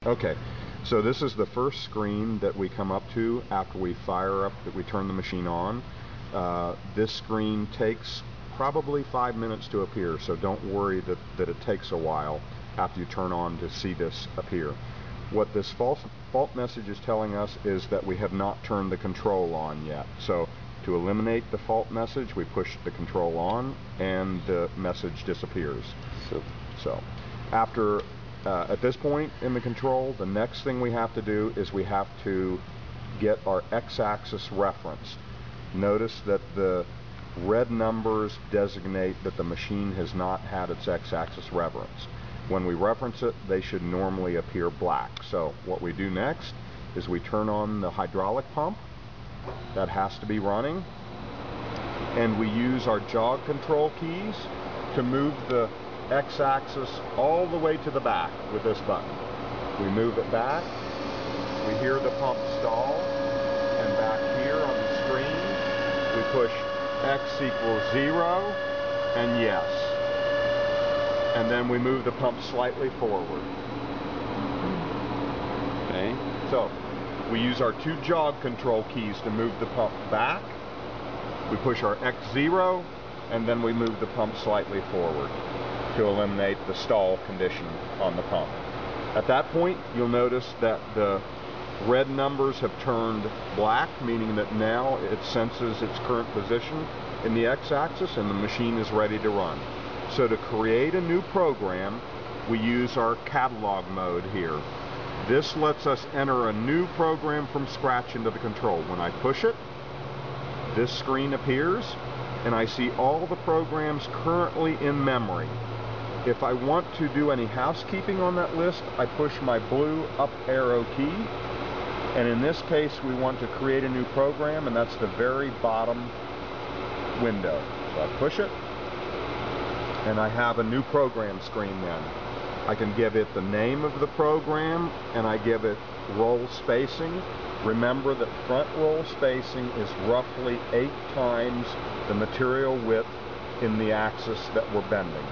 Okay, so this is the first screen that we come up to after we fire up, that we turn the machine on. This screen takes probably 5 minutes to appear, so don't worry that it takes a while after you turn on to see this appear. What this fault message is telling us is that we have not turned the control on yet. So to eliminate the fault message, we push the control on and the message disappears. So after at this point in the control, the next thing we have to do is we have to get our x-axis referenced. Notice that the red numbers designate that the machine has not had its x-axis referenced. When we reference it, they should normally appear black. So what we do next is we turn on the hydraulic pump. That has to be running. And we use our jog control keys to move the x-axis all the way to the back with this button. We move it back, we hear the pump stall, and back here on the screen we push x equals 0 and yes, and then we move the pump slightly forward. Okay, so we use our two jog control keys to move the pump back. We push our x0 and then we move the pump slightly forward to eliminate the stall condition on the pump. At that point, you'll notice that the red numbers have turned black, meaning that now it senses its current position in the x-axis and the machine is ready to run. So to create a new program, we use our catalog mode here. This lets us enter a new program from scratch into the control. When I push it, this screen appears and I see all the programs currently in memory. If I want to do any housekeeping on that list, I push my blue up arrow key, and in this case we want to create a new program, and that's the very bottom window. So I push it and I have a new program screen. Then I can give it the name of the program and I give it roll spacing. Remember that front roll spacing is roughly 8 times the material width in the axis that we're bending.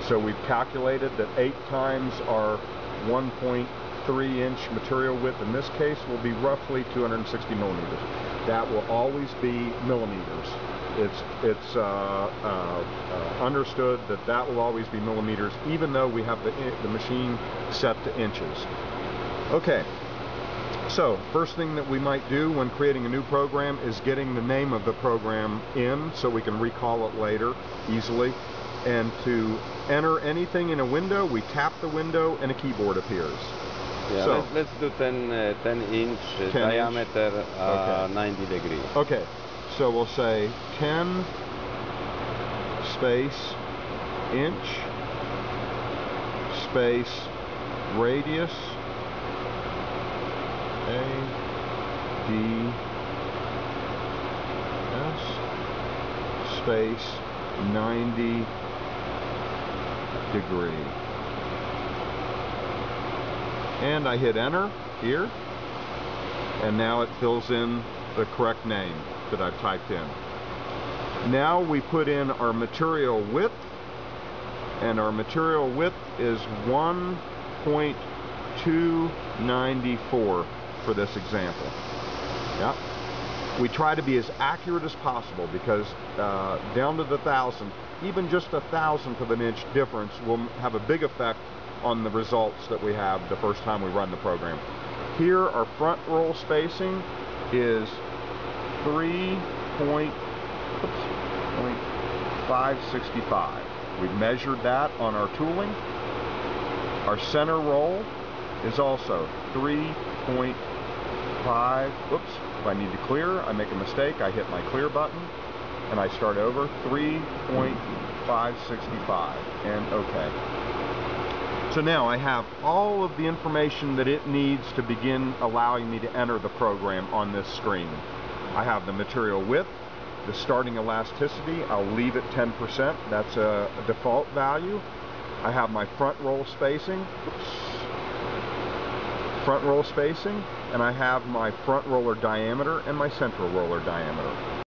So we've calculated that 8 times our 1.3 inch material width in this case will be roughly 260 millimeters. That will always be millimeters. It's understood that that will always be millimeters, even though we have the machine set to inches. Okay, so first thing that we might do when creating a new program is getting the name of the program in so we can recall it later easily. And to enter anything in a window, we tap the window and a keyboard appears. Yeah, so let's do 10 inch diameter, 90 degrees. Okay, so we'll say 10 space inch space radius A D S space 90 degree, and I hit enter here, and now it fills in the correct name that I've typed in. Now we put in our material width, and our material width is 1.294 for this example. Yeah. We try to be as accurate as possible because down to the thousandth, even just a thousandth of an inch difference will have a big effect on the results that we have the first time we run the program. Here our front roll spacing is 3.565. We've measured that on our tooling. Our center roll is also 3.5. Oops. If I need to clear, I make a mistake, I hit my clear button and I start over. 3.565 and OK. So now I have all of the information that it needs to begin allowing me to enter the program on this screen. I have the material width, the starting elasticity, I'll leave it 10%, that's a default value. I have my front roll spacing. And I have my front roller diameter and my central roller diameter.